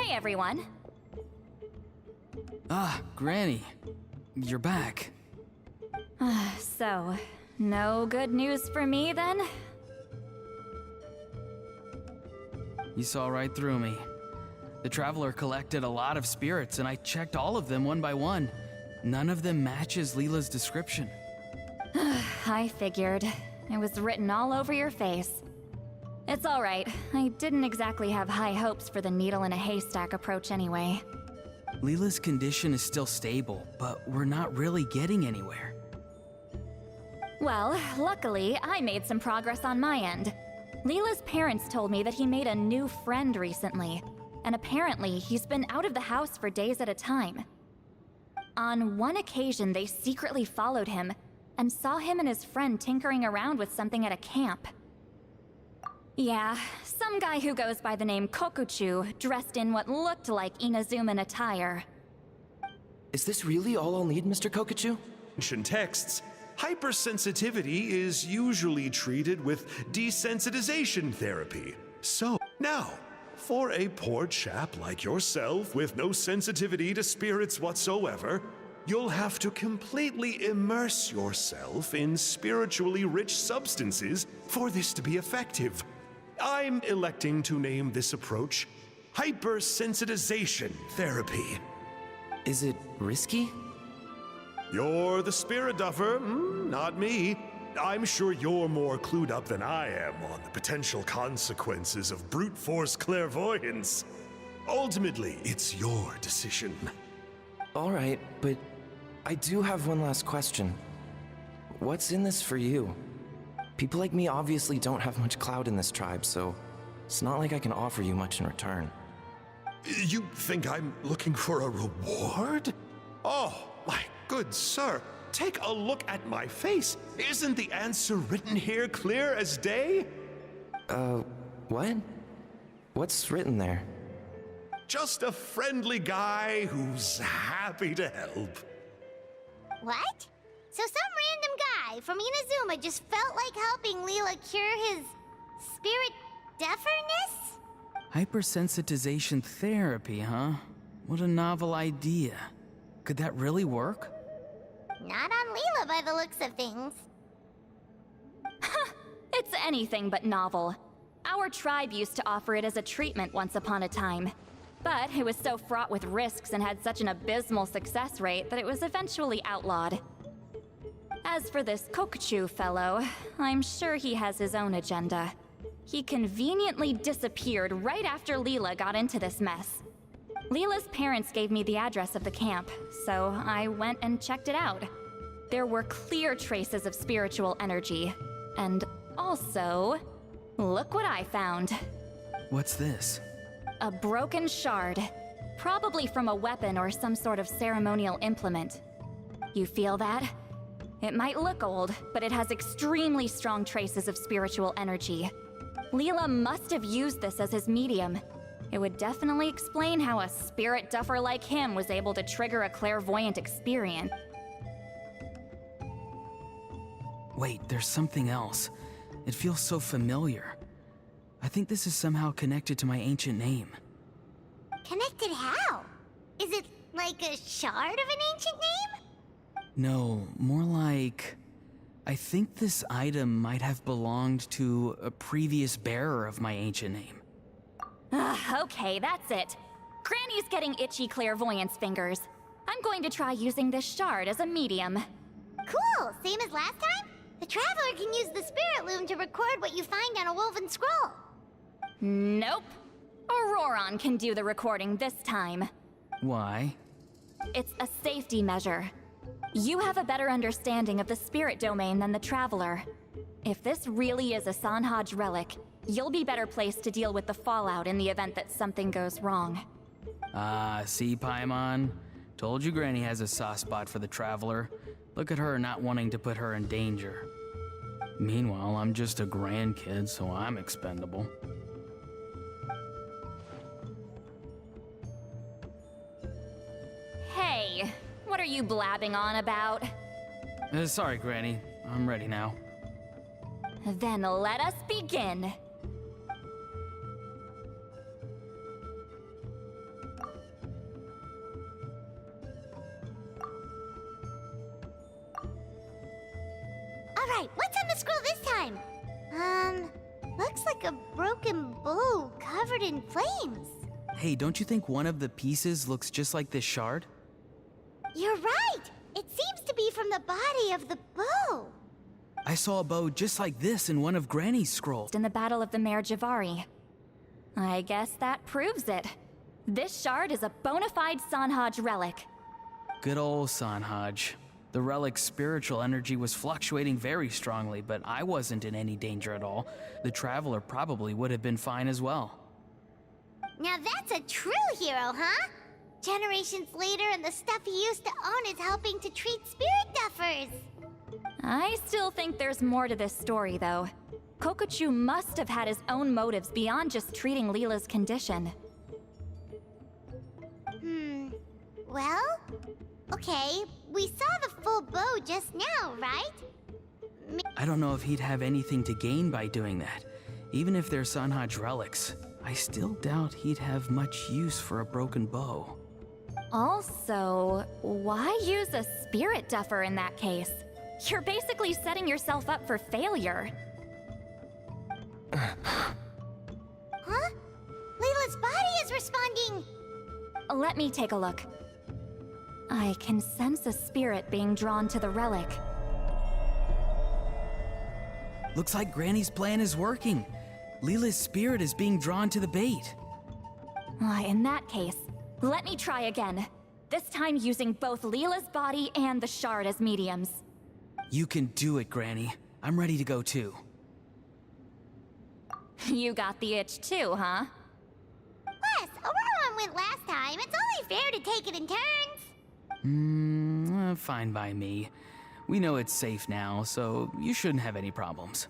Hey, everyone. Ah, Granny. You're back. So, no good news for me, then? You saw right through me. The Traveler collected a lot of spirits, and I checked all of them one by one. None of them matches Leela's description. I figured. It was written all over your face. It's alright. I didn't exactly have high hopes for the needle in a haystack approach anyway. Leela's condition is still stable, but we're not really getting anywhere. Well, luckily, I made some progress on my end. Leela's parents told me that he made a new friend recently, and apparently he's been out of the house for days at a time. On one occasion, they secretly followed him and saw him and his friend tinkering around with something at a camp. Yeah, some guy who goes by the name Kokuchu, dressed in what looked like Inazuman attire. Is this really all I'll need, Mr. Kokuchu? Ancient texts, hypersensitivity is usually treated with desensitization therapy. So, now, for a poor chap like yourself with no sensitivity to spirits whatsoever, you'll have to completely immerse yourself in spiritually rich substances for this to be effective. I'm electing to name this approach hypersensitization therapy. Is it risky? You're the spirit duffer, not me. I'm sure you're more clued up than I am on the potential consequences of brute force clairvoyance. Ultimately, it's your decision. All right, but I do have one last question. What's in this for you? People like me obviously don't have much clout in this tribe, so it's not like I can offer you much in return. You think I'm looking for a reward? Oh, my good sir, take a look at my face. Isn't the answer written here clear as day? What? What's written there? Just a friendly guy who's happy to help. What? So some random guy from Inazuma just felt like helping Leela cure his spirit deaferness? Hypersensitization therapy, huh? What a novel idea. Could that really work? Not on Leela by the looks of things. It's anything but novel. Our tribe used to offer it as a treatment once upon a time. But it was so fraught with risks and had such an abysmal success rate that it was eventually outlawed. As for this Kokuchu fellow, I'm sure he has his own agenda. He conveniently disappeared right after Leela got into this mess. Leela's parents gave me the address of the camp, so I went and checked it out. There were clear traces of spiritual energy. And also, look what I found. What's this? A broken shard. Probably from a weapon or some sort of ceremonial implement. You feel that? It might look old, but it has extremely strong traces of spiritual energy. Leela must have used this as his medium. It would definitely explain how a spirit duffer like him was able to trigger a clairvoyant experience. Wait, there's something else. It feels so familiar. I think this is somehow connected to my ancient name. Connected how? Is it like a shard of an ancient name? No, more like... I think this item might have belonged to a previous bearer of my ancient name. Okay, that's it. Granny's getting itchy clairvoyance fingers. I'm going to try using this shard as a medium. Cool, same as last time? The Traveler can use the spirit loom to record what you find on a woven scroll. Nope. Auroron can do the recording this time. Why? It's a safety measure. You have a better understanding of the spirit domain than the Traveler. If this really is a Sanhaj relic, you'll be better placed to deal with the fallout in the event that something goes wrong. Ah, see, Paimon? Told you Granny has a soft spot for the Traveler. Look at her not wanting to put her in danger. Meanwhile, I'm just a grandkid, so I'm expendable. Hey, what are you blabbing on about? Sorry, Granny. I'm ready now. Then let us begin. time. Looks like a broken bow covered in flames. Hey, don't you think one of the pieces looks just like this shard? You're right! It seems to be from the body of the bow. I saw a bow just like this in one of Granny's scrolls. In the Battle of the Mare Javari. I guess that proves it. This shard is a bona fide Sanhaj relic. Good old Sanhaj. The relic's spiritual energy was fluctuating very strongly, but I wasn't in any danger at all. The Traveler probably would have been fine as well. Now that's a true hero, huh? Generations later and the stuff he used to own is helping to treat spirit duffers. I still think there's more to this story, though. Kokochu must have had his own motives beyond just treating Leela's condition. Well, okay, we saw the full bow just now, right? I don't know if he'd have anything to gain by doing that. Even if they're Sanhaj relics, I still doubt he'd have much use for a broken bow. Also, why use a spirit duffer in that case? You're basically setting yourself up for failure. Huh? Leela's body is responding! Let me take a look. I can sense a spirit being drawn to the relic. Looks like Granny's plan is working. Leela's spirit is being drawn to the bait. In that case, let me try again. This time using both Leela's body and the shard as mediums. You can do it, Granny. I'm ready to go too. You got the itch too, huh? Plus, Aurora went last time. It's only fair to take it in turns. Fine by me. We know it's safe now, so you shouldn't have any problems.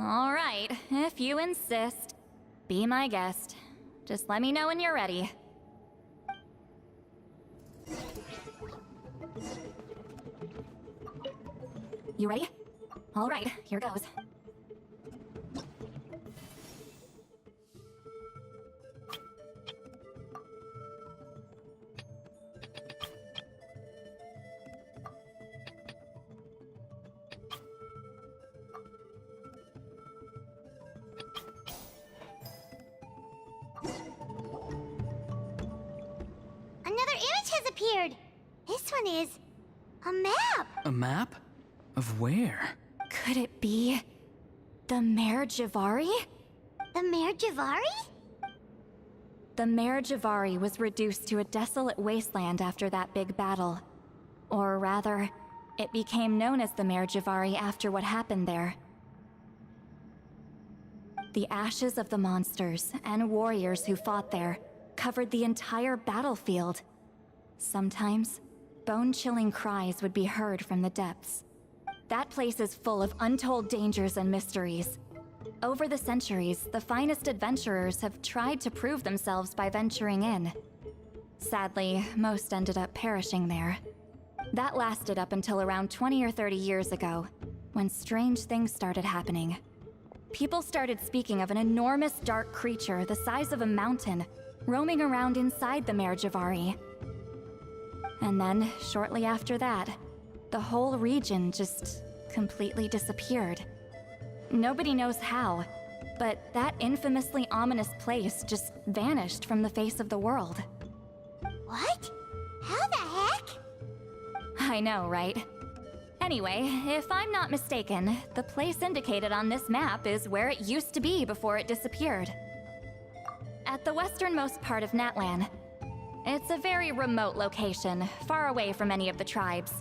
All right, if you insist. Be my guest. Just let me know when you're ready. You ready? All right, here goes. Another image has appeared. This one is a map. A map? Of where? Could it be the Mare Javari? The Mare Javari? The Mare Javari was reduced to a desolate wasteland after that big battle. Or rather, it became known as the Mare Javari after what happened there. The ashes of the monsters and warriors who fought there covered the entire battlefield. Sometimes, bone-chilling cries would be heard from the depths. That place is full of untold dangers and mysteries. Over the centuries, the finest adventurers have tried to prove themselves by venturing in. Sadly, most ended up perishing there. That lasted up until around 20 or 30 years ago, when strange things started happening. People started speaking of an enormous dark creature the size of a mountain, roaming around inside the Mare Javari. And then, shortly after that, the whole region just completely disappeared. Nobody knows how, but that infamously ominous place just vanished from the face of the world. What? How the heck? I know, right? Anyway, if I'm not mistaken, the place indicated on this map is where it used to be before it disappeared. At the westernmost part of Natlan. It's a very remote location, far away from any of the tribes.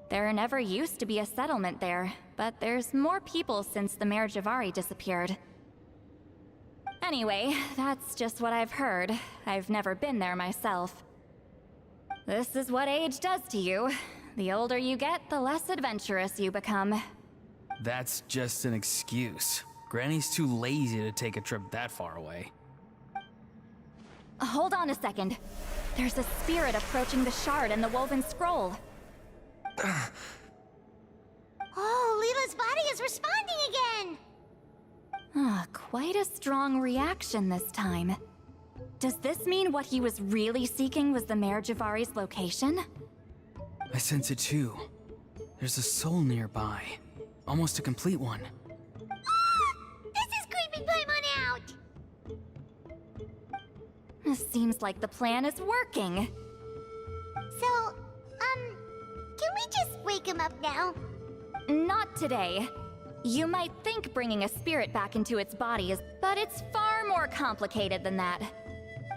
There never used to be a settlement there, but there's more people since the Mare Javari disappeared. Anyway, that's just what I've heard. I've never been there myself. This is what age does to you. The older you get, the less adventurous you become. That's just an excuse. Granny's too lazy to take a trip that far away. Hold on a second. There's a spirit approaching the shard and the woven scroll. Oh, Leela's body is responding again! Quite a strong reaction this time. Does this mean what he was really seeking was the Mare Javari's location? I sense it too. There's a soul nearby. Almost a complete one. This is creeping Paimon out! Seems like the plan is working. So, can we just wake him up now? Not today. You might think bringing a spirit back into its body is, but it's far more complicated than that.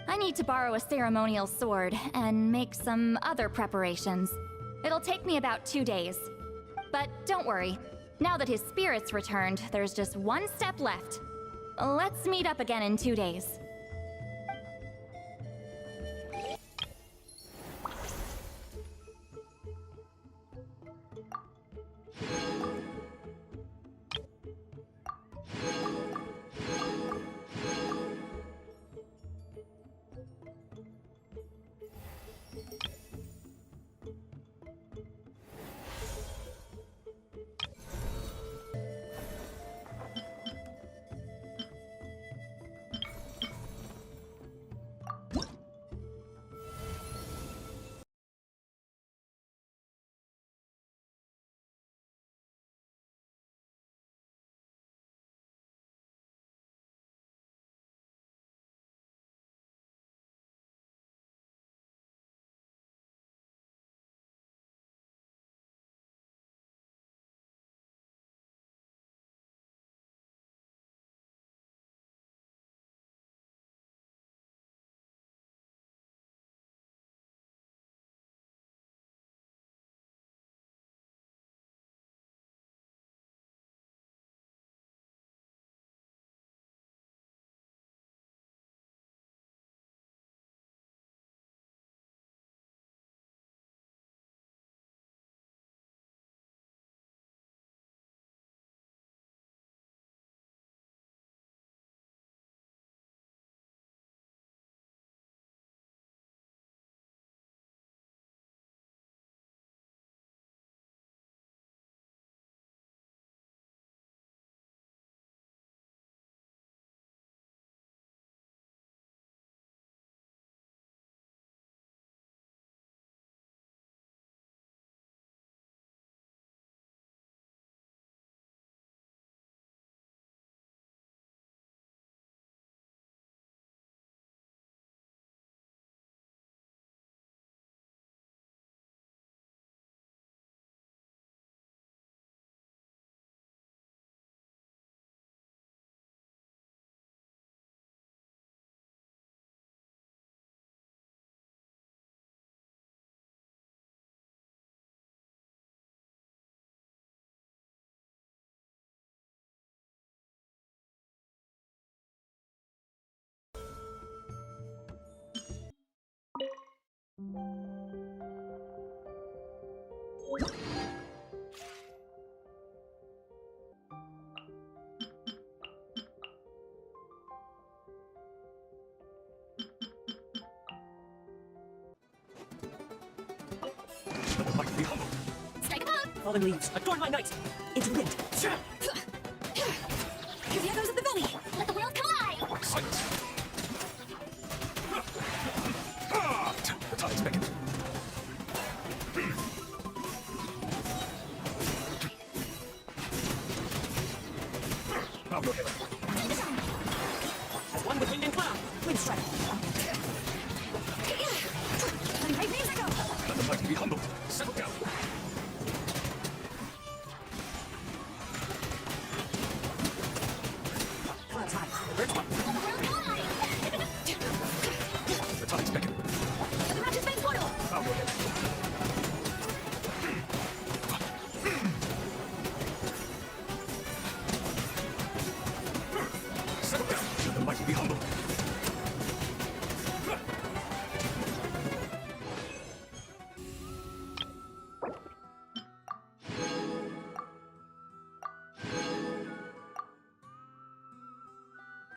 I need to borrow a ceremonial sword and make some other preparations. It'll take me about 2 days. But don't worry. Now that his spirit's returned, there's just one step left. Let's meet up again in 2 days. Strike a pose! Fallen leaves, adorn my night! Into wind! Hear the echoes of the valley! Let the world collide! The tides beckon. I'll go ahead. As one with wind and cloud, wind strike! Let the mighty be humbled!